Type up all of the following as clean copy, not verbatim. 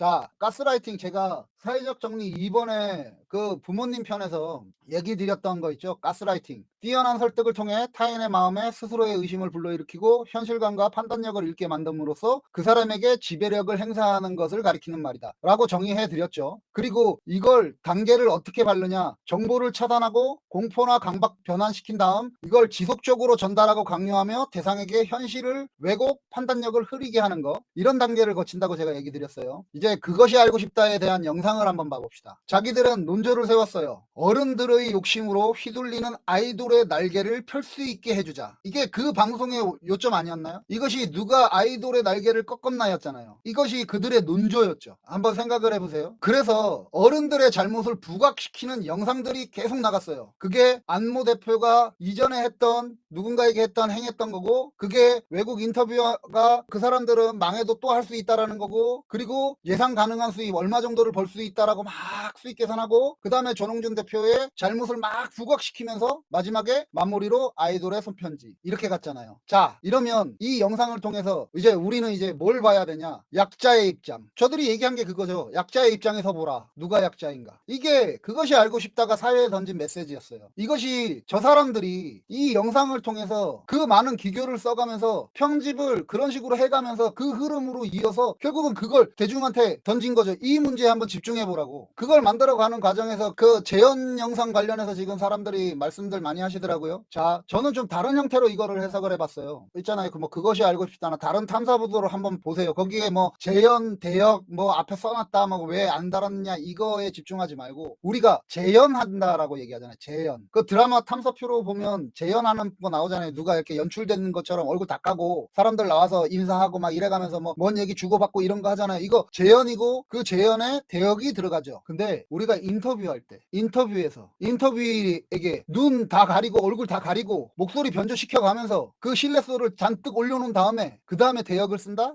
자, 가스라이팅 제가 사회적 정리 2번에 그 부모님 편에서 얘기 드렸던 거 있죠. 가스라이팅. 뛰어난 설득을 통해 타인의 마음에 스스로의 의심을 불러일으키고 현실감과 판단력을 잃게 만듦으로써 그 사람에게 지배력을 행사하는 것을 가리키는 말이다. 라고 정의해 드렸죠. 그리고 이걸 단계를 어떻게 밟느냐. 정보를 차단하고 공포나 강박 변환시킨 다음 이걸 지속적으로 전달하고 강요하며 대상에게 현실을 왜곡, 판단력을 흐리게 하는 거. 이런 단계를 거친다고 제가 얘기 드렸어요. 이제 그것이 알고 싶다에 대한 영상을 한번 봐봅시다. 자기들은 논조를 세웠어요. 어른들의 욕심으로 휘둘리는 아이돌의 날개를 펼 수 있게 해주자. 이게 그 방송의 요점 아니었나요? 이것이 누가 아이돌의 날개를 꺾었나였잖아요. 이것이 그들의 논조였죠. 한번 생각을 해보세요. 그래서 어른들의 잘못을 부각시키는 영상들이 계속 나갔어요. 그게 안모 대표가 이전에 했던 누군가에게 행했던 거고, 그게 외국 인터뷰가 그 사람들은 망해도 또 할 수 있다라는 거고, 그리고 예상 가능한 수입 얼마 정도를 벌 수 있다라고 막 수익 계산하고, 그 다음에 전홍준 대표의 잘못을 막 부각시키면서 마지막에 마무리로 아이돌의 손편지 이렇게 갔잖아요. 자, 이러면 이 영상을 통해서 이제 우리는 이제 뭘 봐야 되냐? 약자의 입장. 저들이 얘기한 게 그거죠. 약자의 입장에서 보라. 누가 약자인가? 이게 그것이 알고 싶다가 사회에 던진 메시지였어요. 이것이 저 사람들이 이 영상을 통해서 그 많은 기교를 써가면서 편집을 그런 식으로 해가면서 그 흐름으로 이어서 결국은 그걸 대중한테 던진 거죠. 이 문제에 한번 집중해 보라고. 그걸 만들어가는 과정에서 그 재현 영상 관련해서 지금 사람들이 말씀들 많이 하시더라고요. 자, 저는 좀 다른 형태로 이거를 해석을 해봤어요. 있잖아요. 그것이 알고 싶다나 다른 탐사 보도를 한번 보세요. 거기에 뭐 재현, 대역 뭐 앞에 써놨다 뭐 왜 안 달았냐 이거에 집중하지 말고 우리가 재현한다라고 얘기하잖아요. 재현. 그 드라마 탐사표로 보면 재현하는 거 나오잖아요. 누가 이렇게 연출되는 것처럼 얼굴 다 까고 사람들 나와서 인사하고 막 이래가면서 뭐 뭔 얘기 주고받고 이런 거 하잖아요. 이거 재현이고 그 재현에 대역이 들어가죠. 근데 우리가 인터뷰할 때 인터뷰에서 인터뷰에게 눈 다 가리고 얼굴 다 가리고 목소리 변조시켜 가면서 그 신뢰도를 잔뜩 올려놓은 다음에 그 다음에 대역을 쓴다?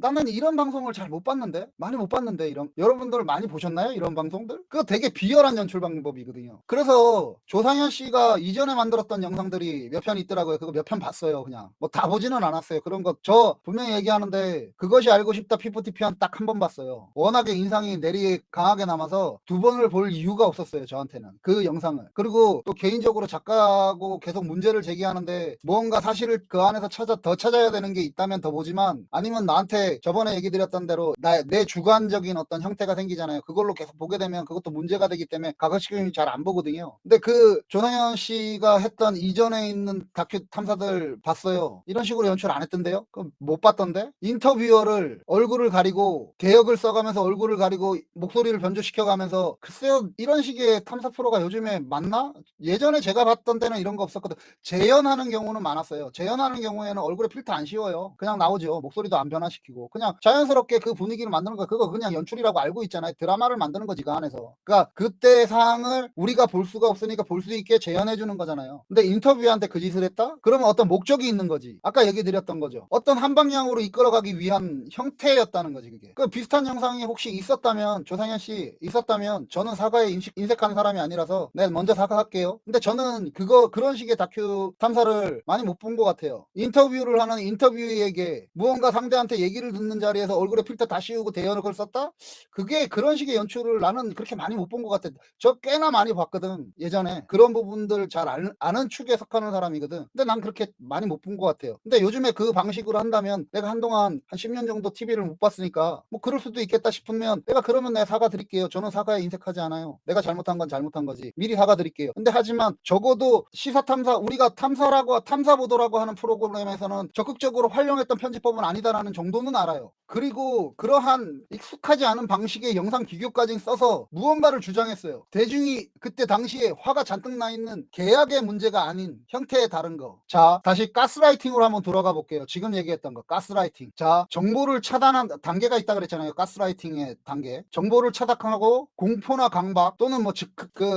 나는 이런 방송을 잘 못 봤는데 많이 못 봤는데 이런 여러분들 많이 보셨나요? 이런 방송들? 그거 되게 비열한 연출 방법이거든요. 그래서 조상현 씨가 이전에 만들었던 영상들이 몇 편 있더라고요. 그거 몇 편 봤어요. 그냥 뭐 다 보지는 않았어요. 그런 거 저 분명히 얘기하는데 그것이 알고 싶다 피프티 편 딱 한 번 봤어요. 워낙에 인상이 내리 강하게 남아서 두 번을 볼 이유가 없었어요. 저한테는 그 영상을. 그리고 또 개인적으로 작가하고 계속 문제를 제기하는데 무언가 사실을 그 안에서 더 찾아야 되는 게 있다면 더 보지만 아니면 나한테 저번에 얘기 드렸던 대로 내 주관적인 어떤 형태가 생기잖아요. 그걸로 계속 보게 되면 그것도 문제가 되기 때문에 가급적이면 잘 안 보거든요. 근데 그 조상현 씨가 했던 이전에 있는 다큐 탐사들 봤어요. 이런 식으로 연출 안 했던데요? 그럼 못 봤던데? 인터뷰어를 얼굴을 가리고 개역을 써가면서 얼굴을 가리고 목소리를 변조시켜가면서 글쎄요 이런 식의 탐사 프로가 요즘에 맞나? 예전에 제가 봤던 때는 이런 거 없었거든. 재현하는 경우는 많았어요. 재현하는 경우에는 얼굴에 필터 안 씌워요. 그냥 나오죠. 목소리도 안 변화시키고 그냥 자연스럽게 그 분위기를 만드는 거 그거 그냥 연출이라고 알고 있잖아요. 드라마를 만드는 거지 그 안에서. 그러니까 그때 상황을 우리가 볼 수가 없으니까 볼 수 있게 재현해 주는 거잖아요. 근데 인터뷰한테 그 짓을 했다? 그러면 어떤 목적이 있는 거지. 아까 얘기 드렸던 거죠. 어떤 한 방향으로 이끌어가기 위한 형태였다는 거지 그게. 그 비슷한 영상이 혹시 있었다면 조상현 씨 있었다면 저는 사과에 인색하는 사람이 아니라서 네 먼저 사과할게요. 근데 저는 그런 식의 다큐 탐사를 많이 못 본 것 같아요. 인터뷰를 하는 인터뷰에게 무언가 상대한테 얘기를 듣는 자리에서 얼굴에 필터 다 씌우고 대연을 썼다? 그게 그런 식의 연출을 나는 그렇게 많이 못 본 것 같아. 저 꽤나 많이 봤거든 예전에. 그런 부분들 잘 아는 축에 속하는 사람이거든. 근데 난 그렇게 많이 못 본 것 같아요. 근데 요즘에 그 방식으로 한다면 내가 한동안 한 10년 정도 TV를 못 봤으니까 뭐 그럴 수도 있겠다 싶으면 내가 그러면 내가 사과드릴게요. 저는 사과에 인색하지 않아요. 내가 잘못한 건 잘못한 거지. 미리 사과드릴게요. 근데 하지만 적어도 시사탐사 우리가 탐사라고 탐사보도라고 하는 프로그램에서는 적극적으로 활용했던 편집법은 아니다라는 정도는 알아요. 그리고 그러한 익숙하지 않은 방식의 영상 기교까지 써서 무언가를 주장했어요. 대중이 그때 당시에 화가 잔뜩 나 있는 계약의 문제가 아닌 형태의 다른 거. 자, 다시 가스라이팅으로 한번 돌아가 볼게요. 지금 얘기했던 거 가스라이팅. 자, 정보를 차단한 단계가 있다 그랬잖아요. 가스라이팅의 단계. 정보를 차단하고 공포나 강박 또는 뭐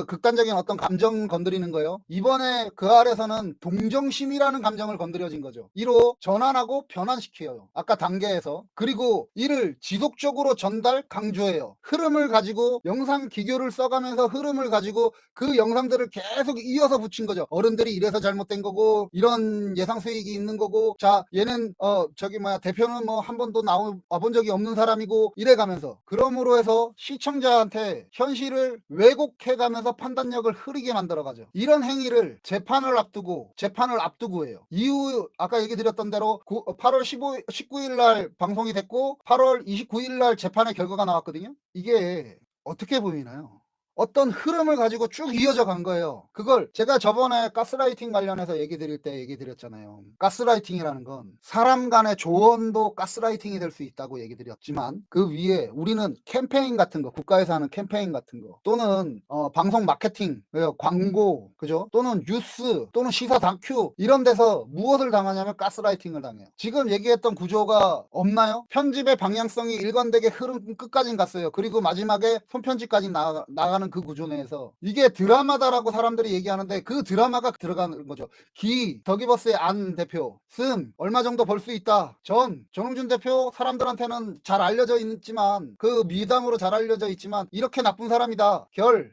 극단적인 어떤 감정 건드리는 거예요. 이번에 그 아래서는 동정심이라는 감정을 건드려진 거죠. 이로 전환하고 변환시켜요. 아까 단계에서. 그리고 그리고 이를 지속적으로 전달 강조해요. 흐름을 가지고 영상 기교를 써가면서 흐름을 가지고 그 영상들을 계속 이어서 붙인 거죠. 어른들이 이래서 잘못된 거고 이런 예상 수익이 있는 거고 자 얘는 대표는 뭐 한 번도 와본 적이 없는 사람이고 이래가면서 그러므로 해서 시청자한테 현실을 왜곡해가면서 판단력을 흐리게 만들어가죠. 이런 행위를 재판을 앞두고 해요. 이후 아까 얘기 드렸던 대로 8월 19일 날 방송이 됐고 8월 29일 날 재판의 결과가 나왔거든요. 이게 어떻게 보이나요? 어떤 흐름을 가지고 쭉 이어져 간 거예요. 그걸 제가 저번에 가스라이팅 관련해서 얘기 드릴 때 얘기 드렸잖아요. 가스라이팅이라는 건 사람 간의 조언도 가스라이팅이 될 수 있다고 얘기 드렸지만 그 위에 우리는 캠페인 같은 거, 국가에서 하는 캠페인 같은 거 또는 방송 마케팅, 광고, 그죠? 또는 뉴스, 또는 시사 다큐 이런 데서 무엇을 당하냐면 가스라이팅을 당해요. 지금 얘기했던 구조가 없나요? 편집의 방향성이 일관되게 흐름 끝까지 갔어요. 그리고 마지막에 손편집까지 나가는 그 구조 내에서 이게 드라마다라고 사람들이 얘기하는데 그 드라마가 들어가는 거죠. 더기버스의 안 대표, 얼마 정도 벌 수 있다. 정홍준 대표 사람들한테는 잘 알려져 있지만 그 미담으로 잘 알려져 있지만 이렇게 나쁜 사람이다.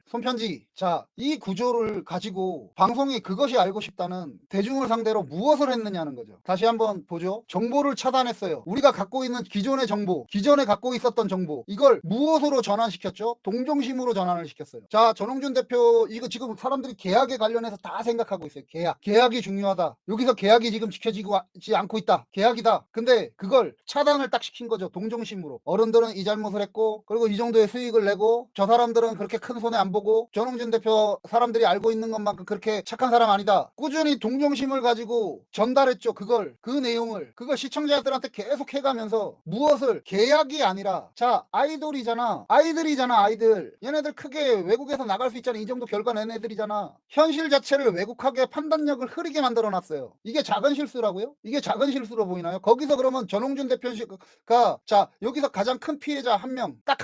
손편지. 자, 이 구조를 가지고 방송이 그것이 알고 싶다는 대중을 상대로 무엇을 했느냐는 거죠. 다시 한번 보죠. 정보를 차단했어요. 우리가 갖고 있는 기존의 정보, 기존에 갖고 있었던 정보, 이걸 무엇으로 전환시켰죠? 동정심으로 전환을 시켰어요. 자, 전홍준 대표 이거 지금 사람들이 계약에 관련해서 다 생각하고 있어요. 계약이 중요하다. 여기서 계약이 지금 지켜지지 않고 있다. 계약이다. 근데 그걸 차단을 딱 시킨 거죠. 동정심으로. 어른들은 이 잘못을 했고 그리고 이 정도의 수익을 내고 저 사람들은 그렇게 큰 손해 안 보고 전홍준 대표 사람들이 알고 있는 것만큼 그렇게 착한 사람 아니다. 꾸준히 동정심을 가지고 전달했죠. 그 내용을 그걸 시청자들한테 계속 해가면서 무엇을 계약이 아니라 자 아이돌이잖아. 아이들 얘네들 크게 외국에서 나갈 수 있잖아. 이 정도 결과 낸 애들이잖아. 현실 자체를 왜곡하게 판단력을 흐리게 만들어놨어요. 이게 작은 실수라고요? 이게 작은 실수로 보이나요? 거기서 그러면 전홍준 대표가 자 여기서 가장 큰 피해자 한 명, 딱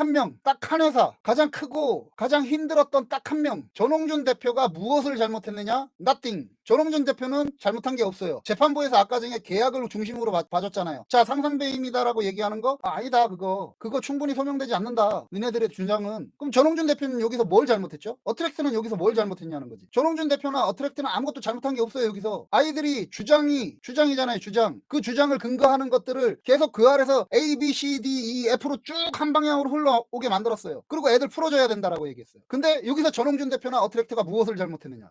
한 회사, 가장 크고 가장 힘들었던 딱 한 명. 전홍준 대표가 무엇을 잘못했느냐? Nothing. 전홍준 대표는 잘못한 게 없어요. 재판부에서 아까 전에 계약을 중심으로 봐줬잖아요. 자 상상배임이다라고 얘기하는 거 아니다. 그거 충분히 소명되지 않는다. 너네들의 주장은. 그럼 전홍준 대표는 여기서 뭘 잘못했죠? 어트랙트는 여기서 뭘 잘못했냐는 거지. 전홍준 대표나 어트랙트는 아무것도 잘못한 게 없어요. 여기서 아이들이 주장이잖아요. 그 주장을 근거하는 것들을 계속 그 아래서 A, B, C, D, E, F로 쭉 한 방향으로 흘러오게 만들었어요. 그리고 애들 풀어줘야 된다라고 얘기했어요. 근데 여기서 전홍준 대표나 어트랙트가 무엇을 잘못했느냐?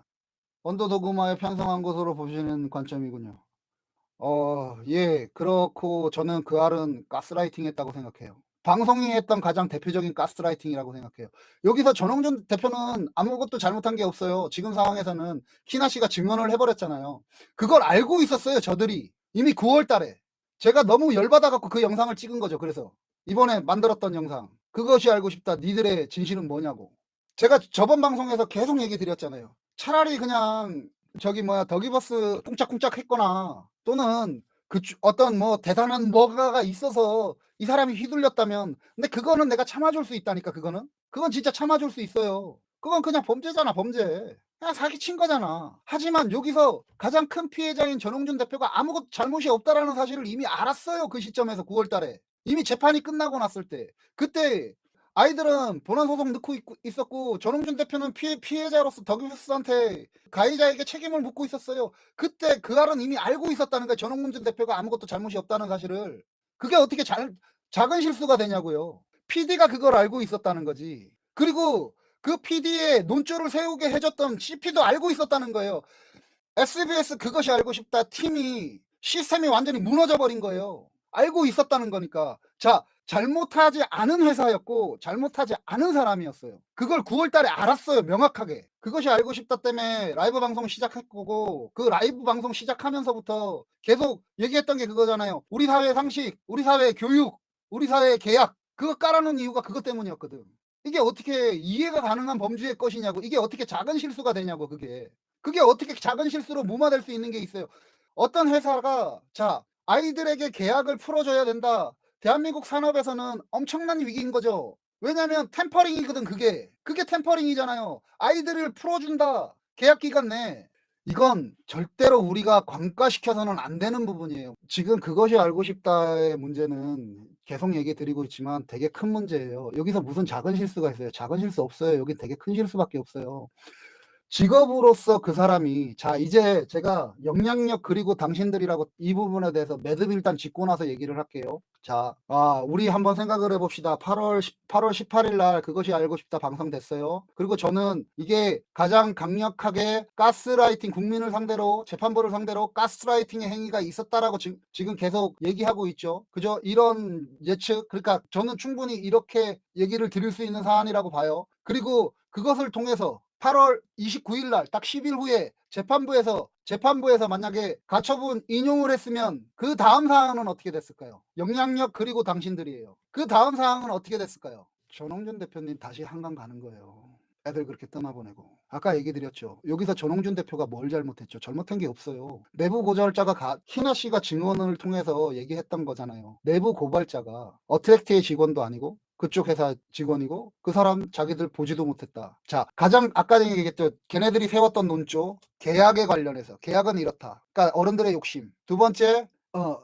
언더도그마에 편성한 것으로 보시는 관점이군요. 예, 그렇고 저는 그 알은 가스라이팅 했다고 생각해요. 방송이 했던 가장 대표적인 가스라이팅이라고 생각해요. 여기서 전홍준 대표는 아무것도 잘못한 게 없어요. 지금 상황에서는 키나 씨가 증언을 해버렸잖아요. 그걸 알고 있었어요, 저들이. 이미 9월 달에. 제가 너무 열받아갖고 그 영상을 찍은 거죠. 그래서 이번에 만들었던 영상. 그것이 알고 싶다. 니들의 진실은 뭐냐고. 제가 저번 방송에서 계속 얘기 드렸잖아요. 차라리 그냥 더기버스 쿵짝쿵짝 했거나 또는 어떤 대단한 뭐가가 있어서 이 사람이 휘둘렸다면 근데 그거는 내가 참아줄 수 있다니까. 그건 진짜 참아줄 수 있어요. 그건 그냥 범죄잖아. 범죄. 그냥 사기친 거잖아. 하지만 여기서 가장 큰 피해자인 전홍준 대표가 아무것도 잘못이 없다라는 사실을 이미 알았어요. 그 시점에서 9월 달에 이미 재판이 끝나고 났을 때. 그때 아이들은 본안 소송 넣고 있었고 전홍준 대표는 피해자로서 더기버스한테 가해자에게 책임을 묻고 있었어요. 그때 그 알은 이미 알고 있었다는 거예요. 전홍준 대표가 아무것도 잘못이 없다는 사실을. 그게 어떻게 작은 실수가 되냐고요. PD가 그걸 알고 있었다는 거지. 그리고 그 PD의 논조를 세우게 해줬던 CP도 알고 있었다는 거예요. SBS 그것이 알고 싶다 팀이 시스템이 완전히 무너져 버린 거예요. 알고 있었다는 거니까. 자, 잘못하지 않은 회사였고 잘못하지 않은 사람이었어요. 그걸 9월 달에 알았어요. 명확하게. 그것이 알고 싶다 때문에 라이브 방송 시작했고 그 라이브 방송 시작하면서부터 계속 얘기했던 게 그거잖아요. 우리 사회 상식, 우리 사회 교육, 우리 사회 계약 그거 깔아놓은 이유가 그것 때문이었거든. 이게 어떻게 이해가 가능한 범죄의 것이냐고. 이게 어떻게 작은 실수가 되냐고. 그게 어떻게 작은 실수로 무마될 수 있는 게 있어요. 어떤 회사가 자 아이들에게 계약을 풀어줘야 된다. 대한민국 산업에서는 엄청난 위기인 거죠. 왜냐면 템퍼링이거든. 그게 템퍼링이잖아요. 아이들을 풀어준다. 계약 기간 내 이건 절대로 우리가 관과시켜서는 안 되는 부분이에요. 지금 그것이 알고 싶다의 문제는 계속 얘기 드리고 있지만 되게 큰 문제예요. 여기서 무슨 작은 실수가 있어요? 작은 실수 없어요. 여긴 되게 큰 실수밖에 없어요. 직업으로서 그 사람이 자 이제 제가 영향력 그리고 당신들이라고 이 부분에 대해서 매듭 일단 짚고 나서 얘기를 할게요. 자, 우리 한번 생각을 해봅시다. 8월 18일 날 그것이 알고 싶다 방송됐어요. 그리고 저는 이게 가장 강력하게 가스라이팅 국민을 상대로 재판부를 상대로 가스라이팅의 행위가 있었다라고 지금 계속 얘기하고 있죠. 그죠? 이런 예측 그러니까 저는 충분히 이렇게 얘기를 드릴 수 있는 사안이라고 봐요. 그리고 그것을 통해서 8월 29일 날 딱 10일 후에 재판부에서 만약에 가처분 인용을 했으면 그 다음 사항은 어떻게 됐을까요? 영향력 그리고 당신들이에요. 그 다음 사항은 어떻게 됐을까요? 전홍준 대표님 다시 한강 가는 거예요. 애들 그렇게 떠나보내고. 아까 얘기 드렸죠. 여기서 전홍준 대표가 뭘 잘못했죠? 잘못한 게 없어요. 내부 고발자가 희나 씨가 증언을 통해서 얘기했던 거잖아요. 내부 고발자가 어트랙트의 직원도 아니고 그쪽 회사 직원이고 그 사람 자기들 보지도 못했다. 자, 가장 아까 얘기했죠. 걔네들이 세웠던 논조 계약에 관련해서 계약은 이렇다. 그러니까 어른들의 욕심. 두 번째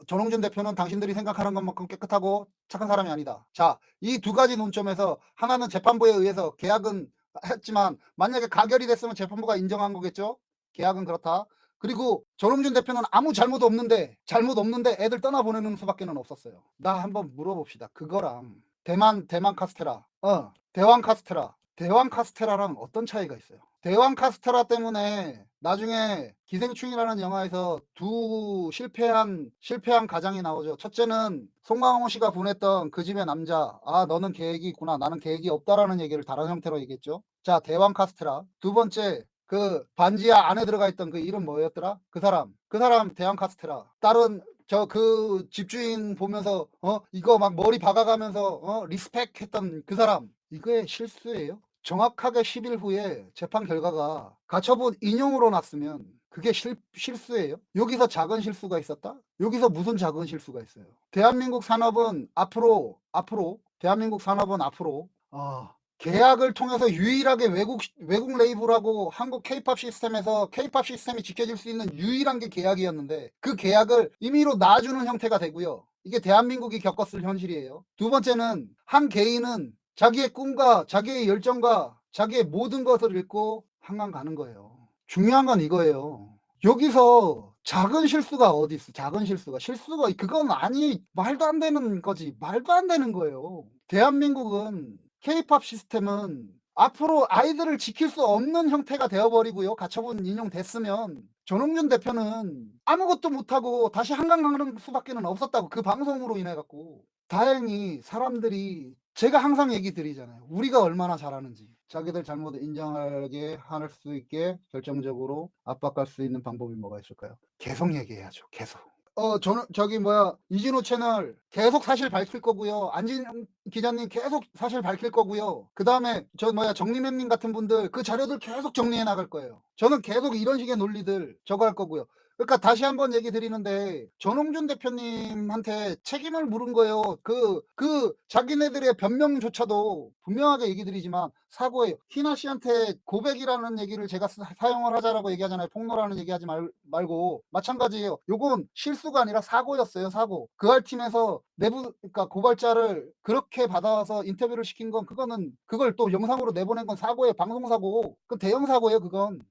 전홍준 대표는 당신들이 생각하는 것만큼 깨끗하고 착한 사람이 아니다. 자, 이 두 가지 논점에서 하나는 재판부에 의해서 계약은 했지만 만약에 가결이 됐으면 재판부가 인정한 거겠죠. 계약은 그렇다. 그리고 전홍준 대표는 아무 잘못 없는데 애들 떠나보내는 수밖에 없었어요. 나 한번 물어봅시다. 그거랑 대만 카스테라 대왕 카스테라랑 어떤 차이가 있어요? 대왕 카스테라 때문에 나중에 기생충이라는 영화에서 두 실패한 가장이 나오죠. 첫째는 송강호 씨가 보냈던 그 집의 남자, 너는 계획이 있구나, 나는 계획이 없다라는 얘기를 다른 형태로 얘기했죠. 자, 대왕 카스테라. 두 번째, 그 반지하 안에 들어가 있던 그 이름 뭐였더라? 그 사람 대왕 카스테라. 다른 그 집주인 보면서 이거 막 머리 박아가면서 리스펙 했던 그 사람. 이거의 실수예요? 정확하게 10일 후에 재판 결과가 가처분 인용으로 났으면 그게 실수예요? 여기서 작은 실수가 있었다? 여기서 무슨 작은 실수가 있어요? 대한민국 산업은 앞으로 계약을 통해서 유일하게 외국 레이블하고 한국 케이팝 시스템에서 케이팝 시스템이 지켜질 수 있는 유일한 게 계약이었는데 그 계약을 임의로 놔주는 형태가 되고요. 이게 대한민국이 겪었을 현실이에요. 두 번째는 한 개인은 자기의 꿈과 자기의 열정과 자기의 모든 것을 잃고 한강 가는 거예요. 중요한 건 이거예요. 여기서 작은 실수가 어디 있어? 작은 실수가 그건 말도 안 되는 거지. 말도 안 되는 거예요. 대한민국은 케이팝 시스템은 앞으로 아이들을 지킬 수 없는 형태가 되어버리고요. 가처분 인용됐으면 전홍준 대표는 아무것도 못하고 다시 한강 가는 수밖에 없었다고 그 방송으로 인해 갖고 다행히 사람들이 제가 항상 얘기 드리잖아요. 우리가 얼마나 잘하는지 자기들 잘못을 인정하게 할 수 있게 결정적으로 압박할 수 있는 방법이 뭐가 있을까요? 계속 얘기해야죠. 계속. 저는 이진우 채널 계속 사실 밝힐 거고요. 안진영 기자님 계속 사실 밝힐 거고요. 그 다음에 정리맨님 같은 분들 그 자료들 계속 정리해 나갈 거예요. 저는 계속 이런 식의 논리들 저거 할 거고요. 그러니까 다시 한번 얘기 드리는데 전홍준 대표님한테 책임을 물은 거예요. 그 자기네들의 변명조차도 분명하게 얘기 드리지만 사고예요. 희나 씨한테 고백이라는 얘기를 제가 사용을 하자라고 얘기하잖아요. 폭로라는 얘기하지 말고 마찬가지예요. 요건 실수가 아니라 사고였어요. 사고. 그할 팀에서 그러니까 고발자를 그렇게 받아서 인터뷰를 시킨 건 그걸 또 영상으로 내보낸 건 사고예요. 방송사고. 그 대형 사고예요. 그건.